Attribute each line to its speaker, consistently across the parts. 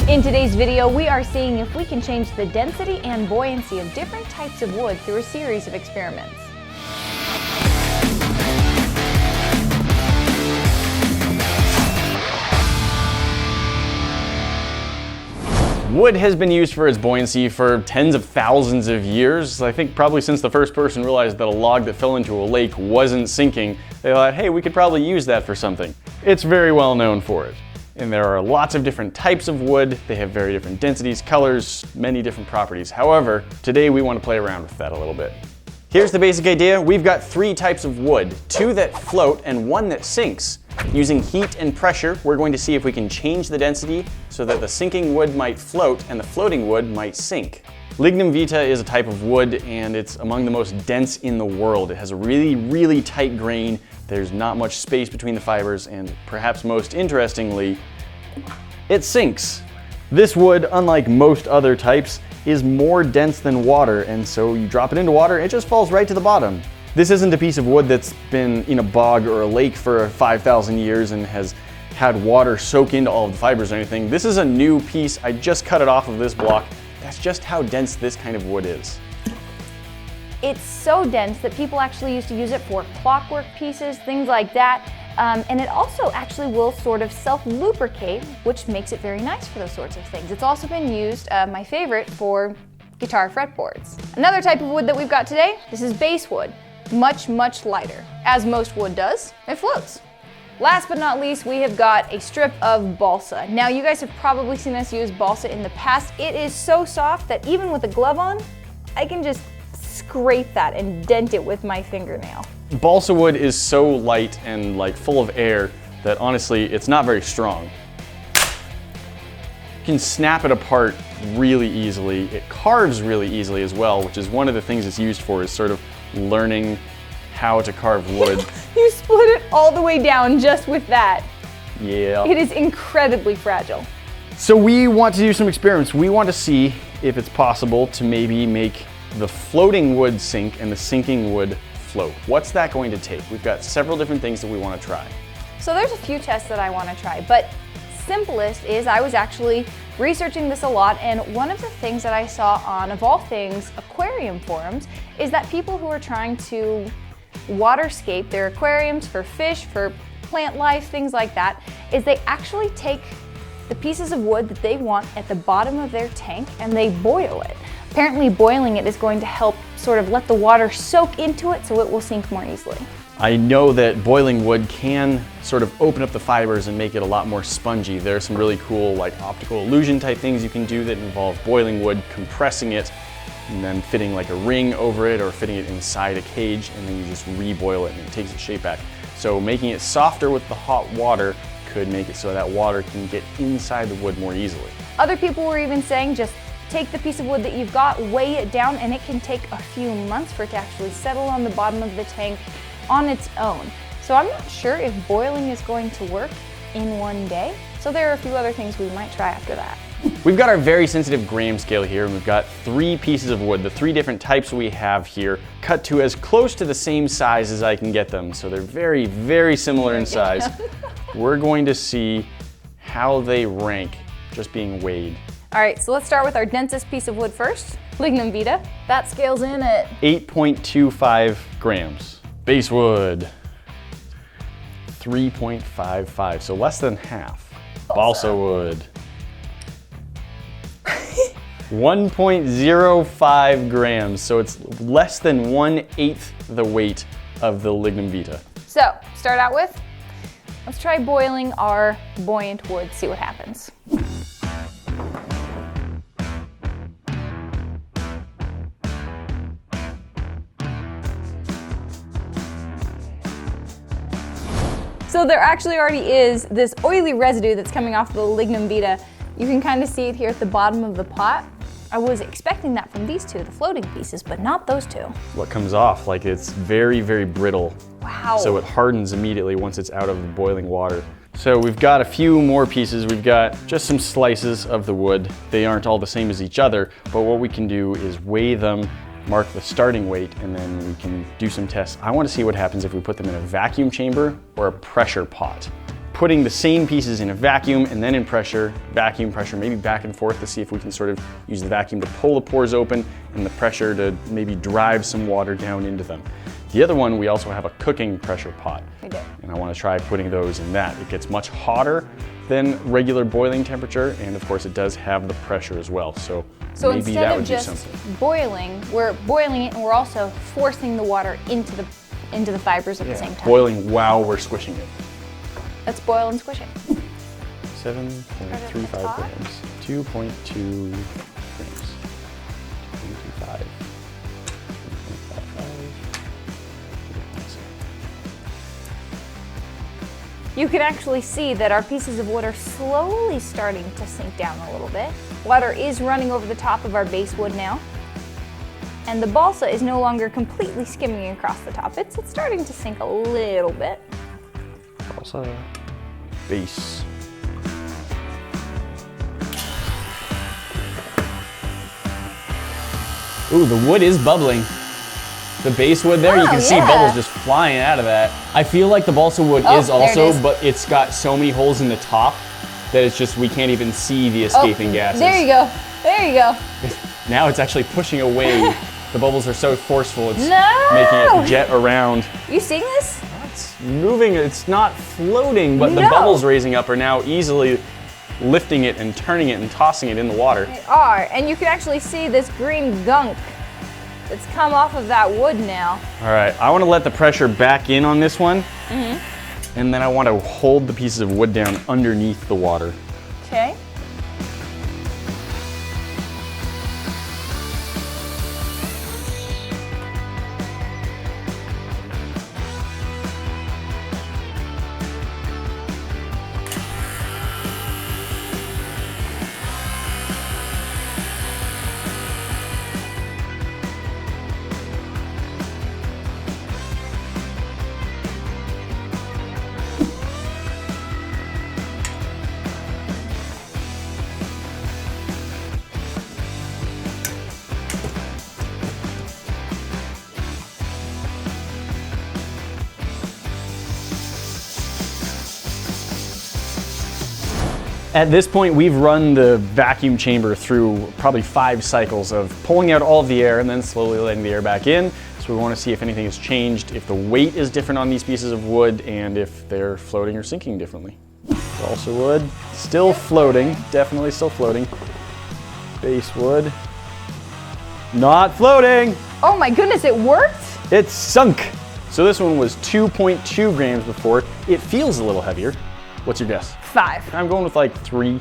Speaker 1: In today's video, we are seeing if we can change the density and buoyancy of different types of wood through a series of experiments.
Speaker 2: Wood has been used for its buoyancy for tens of thousands of years. I think probably since the first person realized that a log that fell into a lake wasn't sinking, they thought, hey, we could probably use that for something. It's very well known for it. And there are lots of different types of wood. They have very different densities, colors, many different properties. However, today we want to play around with that a little bit. Here's the basic idea. We've got 3 types of wood, 2 that float and 1 that sinks. Using heat and pressure, we're going to see if we can change the density so that the sinking wood might float and the floating wood might sink. Lignum vitae is a type of wood and it's among the most dense in the world. It has a really tight grain. There's not much space between the fibers, and perhaps most interestingly, it sinks. This wood, unlike most other types, is more dense than water, and so you drop it into water, it just falls right to the bottom. This isn't a piece of wood that's been in a bog or a lake for 5,000 years and has had water soak into all of the fibers or anything. This is a new piece. I just cut it off of this block. That's just how dense this kind of wood is.
Speaker 1: It's so dense that people actually used to use it for clockwork pieces, things like that. And it also actually will sort of self-lubricate, which makes it very nice for those sorts of things. It's also been used, my favorite, for guitar fretboards. Another type of wood that we've got today, this is basswood. Much lighter. As most wood does, it floats. Last but not least, we have got a strip of balsa. Now, you guys have probably seen us use balsa in the past. It is so soft that even with a glove on, I can just scrape that and dent it with my fingernail.
Speaker 2: Balsa wood is so light and full of air that honestly, it's not very strong. You can snap it apart really easily. It carves really easily as well, which is one of the things it's used for, is sort of learning how to carve wood.
Speaker 1: You split it all the way down just with that.
Speaker 2: Yeah.
Speaker 1: It is incredibly fragile.
Speaker 2: So we want to do some experiments. We want to see if it's possible to maybe make the floating wood sink and the sinking wood float. What's that going to take? We've got several different things that we want to try.
Speaker 1: So there's a few tests that I want to try, but simplest is I was actually researching this a lot, and one of the things that I saw on, of all things, aquarium forums is that people who are trying to waterscape their aquariums for fish, for plant life, things like that, is they actually take the pieces of wood that they want at the bottom of their tank and they boil it. Apparently boiling it is going to help sort of let the water soak into it so it will sink more easily.
Speaker 2: I know that boiling wood can sort of open up the fibers and make it a lot more spongy. There are some really cool optical illusion type things you can do that involve boiling wood, compressing it, and then fitting a ring over it or fitting it inside a cage, and then you just reboil it and it takes its shape back. So making it softer with the hot water could make it so that water can get inside the wood more easily.
Speaker 1: Other people were even saying just take the piece of wood that you've got, weigh it down, and it can take a few months for it to actually settle on the bottom of the tank on its own. So I'm not sure if boiling is going to work in one day. So there are a few other things we might try after that.
Speaker 2: We've got our very sensitive gram scale here, and we've got 3 pieces of wood, the 3 different types we have here, cut to as close to the same size as I can get them. So they're very similar in size. We're going to see how they rank just being weighed.
Speaker 1: All right, so let's start with our densest piece of wood first, Lignum vitae. That scales in at
Speaker 2: 8.25 grams. Basswood, 3.55, so less than half. Balsa wood, 1.05 grams, so it's less than 1/8 the weight of the Lignum vitae.
Speaker 1: So, start out with, let's try boiling our buoyant wood, see what happens. So there actually already is this oily residue that's coming off the Lignum vitae. You can kind of see it here at the bottom of the pot. I was expecting that from these 2, the floating pieces, but not those 2.
Speaker 2: What comes off, it's very brittle.
Speaker 1: Wow.
Speaker 2: So it hardens immediately once it's out of the boiling water. So we've got a few more pieces. We've got just some slices of the wood. They aren't all the same as each other, but what we can do is weigh them, mark the starting weight, and then we can do some tests. I want to see what happens if we put them in a vacuum chamber or a pressure pot. putting the same pieces in a vacuum and then in pressure, vacuum pressure, maybe back and forth to see if we can sort of use the vacuum to pull the pores open and the pressure to maybe drive some water down into them. The other one, we also have a cooking pressure pot.
Speaker 1: We do.
Speaker 2: And I want to try putting those in that. It gets much hotter than regular boiling temperature, and of course it does have the pressure as well. So maybe
Speaker 1: instead
Speaker 2: that
Speaker 1: of
Speaker 2: would
Speaker 1: just
Speaker 2: do something.
Speaker 1: boiling, we're boiling it and we're also forcing the water into the fibers at the same time.
Speaker 2: Boiling while we're squishing it.
Speaker 1: Let's boil and squish it.
Speaker 2: 7.35 grams. 2.2 grams. 2.25. 2.55.
Speaker 1: You can actually see that our pieces of wood are slowly starting to sink down a little bit. Water is running over the top of our base wood now. And the balsa is no longer completely skimming across the top. It's starting to sink a little bit.
Speaker 2: Balsa base.
Speaker 3: Ooh, the wood is bubbling. The base wood there, you can see bubbles just flying out of that. I feel like the balsa wood is also, but it's got so many holes in the top that it's just, we can't even see the escaping gases.
Speaker 1: There you go. There you go.
Speaker 2: Now it's actually pushing away. The bubbles are so forceful, it's
Speaker 1: No!
Speaker 2: making it jet around.
Speaker 1: You seeing this?
Speaker 2: It's moving, it's not floating, but the
Speaker 1: No.
Speaker 2: bubbles raising up are now easily lifting it and turning it and tossing it in the water.
Speaker 1: They are, and you can actually see this green gunk that's come off of that wood now.
Speaker 2: All right, I want to let the pressure back in on this one, and then I want to hold the pieces of wood down underneath the water.
Speaker 1: Okay.
Speaker 2: At this point, we've run the vacuum chamber through probably 5 cycles of pulling out all of the air and then slowly letting the air back in. So we want to see if anything has changed, if the weight is different on these pieces of wood, and if they're floating or sinking differently. Balsa wood, still floating, definitely still floating. Base wood, not floating.
Speaker 1: Oh my goodness, it worked?
Speaker 2: It's sunk. So this one was 2.2 grams before. It feels a little heavier. What's your guess?
Speaker 1: 5.
Speaker 2: I'm going with like 3.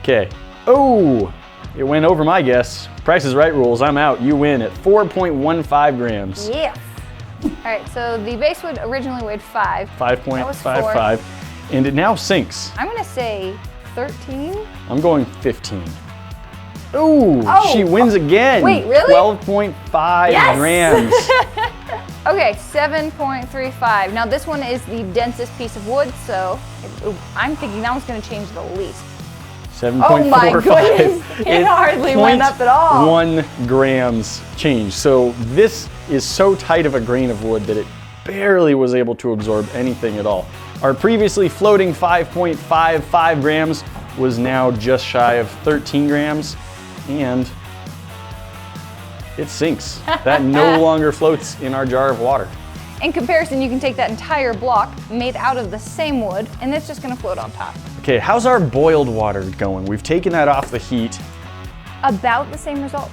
Speaker 2: Okay. Oh, it went over my guess. Price is Right rules, I'm out. You win at 4.15 grams.
Speaker 1: Yes. All right, so the base wood originally weighed 5.
Speaker 2: 5.55. And it now sinks.
Speaker 1: I'm gonna say 13.
Speaker 2: I'm going 15. Ooh,
Speaker 1: Oh,
Speaker 2: she wins again.
Speaker 1: wait, really?
Speaker 2: 12.5
Speaker 1: Yes!
Speaker 2: grams.
Speaker 1: Okay, 7.35. Now this one is the densest piece of wood, so I'm thinking that one's gonna change the least.
Speaker 2: 7.45.
Speaker 1: Oh my goodness, it hardly went up at all.
Speaker 2: 0.1 grams change. So this is so tight of a grain of wood that it barely was able to absorb anything at all. Our previously floating 5.55 grams was now just shy of 13 grams, and it sinks. That no longer floats in our jar of water.
Speaker 1: In comparison, you can take that entire block made out of the same wood, and it's just gonna float on top.
Speaker 2: Okay, how's our boiled water going? We've taken that off the heat.
Speaker 1: About the same result.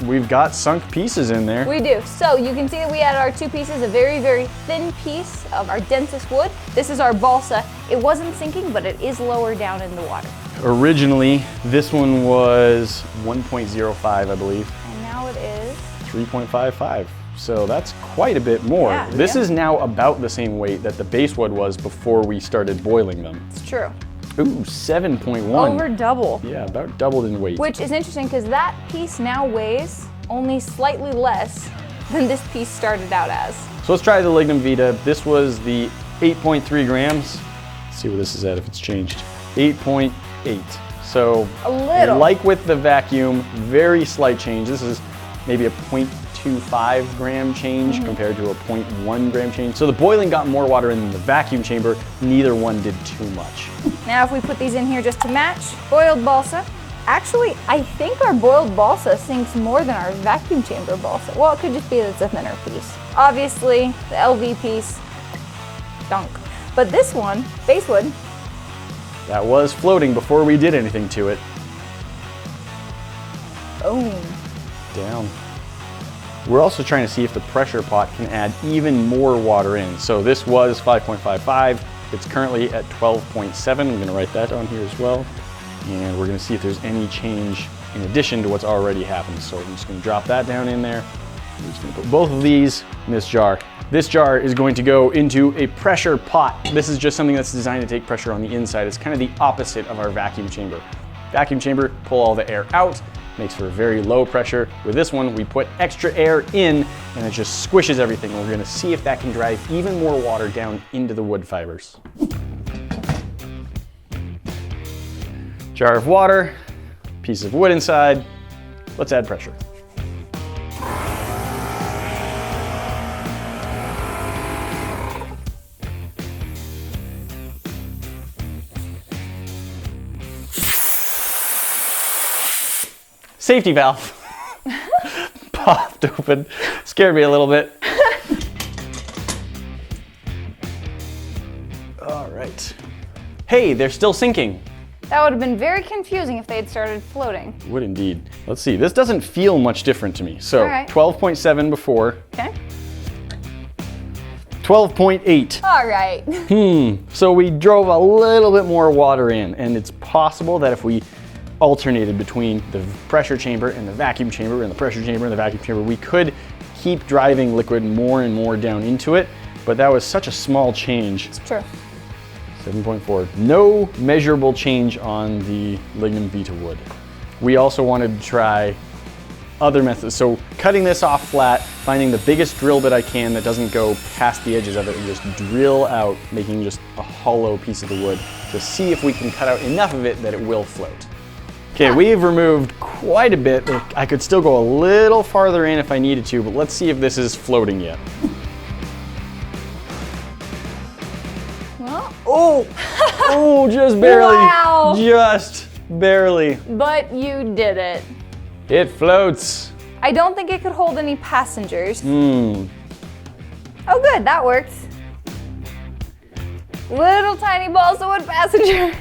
Speaker 2: We've got sunk pieces in there.
Speaker 1: We do. So you can see that we added our 2 pieces, a very, very thin piece of our densest wood. This is our balsa. It wasn't sinking, but it is lower down in the water.
Speaker 2: Originally, this one was 1.05, I believe.
Speaker 1: And now it is
Speaker 2: 3.55. So that's quite a bit more.
Speaker 1: Yeah.
Speaker 2: This is now about the same weight that the base wood was before we started boiling them.
Speaker 1: It's true.
Speaker 2: Ooh, 7.1.
Speaker 1: Over double.
Speaker 2: Yeah, about doubled in weight.
Speaker 1: Which is interesting because that piece now weighs only slightly less than this piece started out as.
Speaker 2: So let's try the Lignum Vita. This was the 8.3 grams. Let's see what this is at if it's changed. 8.8. So
Speaker 1: A little.
Speaker 2: like with the vacuum, very slight change. This is maybe a 0.2 0.25 gram change compared to a 0.1 gram change. So the boiling got more water in than the vacuum chamber. Neither one did too much.
Speaker 1: Now if we put these in here just to match, boiled balsa. Actually, I think our boiled balsa sinks more than our vacuum chamber balsa. Well, it could just be that it's a thinner piece. Obviously, the LV piece, dunk. But this one, basswood,
Speaker 2: that was floating before we did anything to it.
Speaker 1: boom.
Speaker 2: Down. We're also trying to see if the pressure pot can add even more water in. So this was 5.55. It's currently at 12.7. I'm going to write that on here as well. And we're going to see if there's any change in addition to what's already happened. So I'm just going to drop that down in there. I'm just going to put both of these in this jar. This jar is going to go into a pressure pot. This is just something that's designed to take pressure on the inside. It's kind of the opposite of our vacuum chamber. Vacuum chamber, pull all the air out, makes for a very low pressure. With this one, we put extra air in and it just squishes everything. We're going to see if that can drive even more water down into the wood fibers. Jar of water, piece of wood inside. Let's add pressure. Safety valve popped open, scared me a little bit. All right. Hey, they're still sinking.
Speaker 1: That would have been very confusing if they had started floating.
Speaker 2: Would indeed. Let's see, this doesn't feel much different to me. So
Speaker 1: All right.
Speaker 2: 12.7 before,
Speaker 1: Okay.
Speaker 2: 12.8.
Speaker 1: All right.
Speaker 2: So we drove a little bit more water in, and it's possible that if we alternated between the pressure chamber and the vacuum chamber and the pressure chamber and the vacuum chamber, we could keep driving liquid more and more down into it, but that was such a small change.
Speaker 1: It's true.
Speaker 2: 7.4. No measurable change on the lignum vita wood. We also wanted to try other methods. So cutting this off flat, finding the biggest drill bit I can that doesn't go past the edges of it and just drill out, making just a hollow piece of the wood to see if we can cut out enough of it that it will float. Okay, we've removed quite a bit. I could still go a little farther in if I needed to, but let's see if this is floating yet.
Speaker 1: Well,
Speaker 2: Oh, just barely.
Speaker 1: Wow.
Speaker 2: Just barely.
Speaker 1: but you did it.
Speaker 2: It floats.
Speaker 1: I don't think it could hold any passengers.
Speaker 2: Hmm.
Speaker 1: Oh good, that worked. Little tiny balsa wood passenger.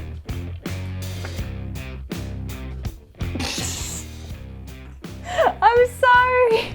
Speaker 1: I'm sorry.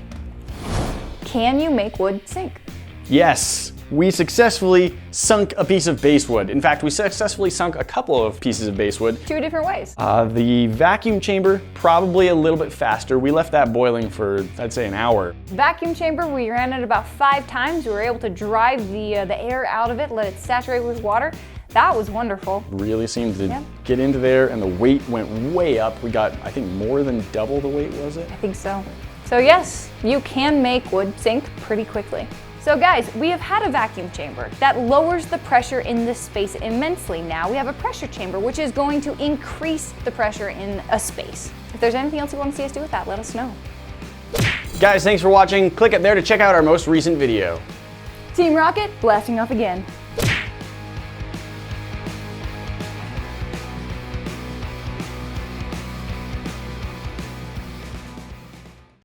Speaker 1: Can you make wood sink?
Speaker 2: Yes, we successfully sunk a piece of basswood. In fact, we successfully sunk a couple of pieces of basswood.
Speaker 1: 2 different ways.
Speaker 2: The vacuum chamber, probably a little bit faster. We left that boiling for, I'd say, an hour.
Speaker 1: Vacuum chamber, we ran it about 5 times. We were able to drive the air out of it, let it saturate with water. That was wonderful.
Speaker 2: Really seemed to get into there, and the weight went way up. We got, I think, more than double the weight, was it?
Speaker 1: I think so. So yes, you can make wood sink pretty quickly. So guys, we have had a vacuum chamber that lowers the pressure in this space immensely. Now we have a pressure chamber, which is going to increase the pressure in a space. If there's anything else you want to see us do with that, let us know.
Speaker 2: Guys, thanks for watching. Click it there to check out our most recent video.
Speaker 1: Team Rocket, blasting off again.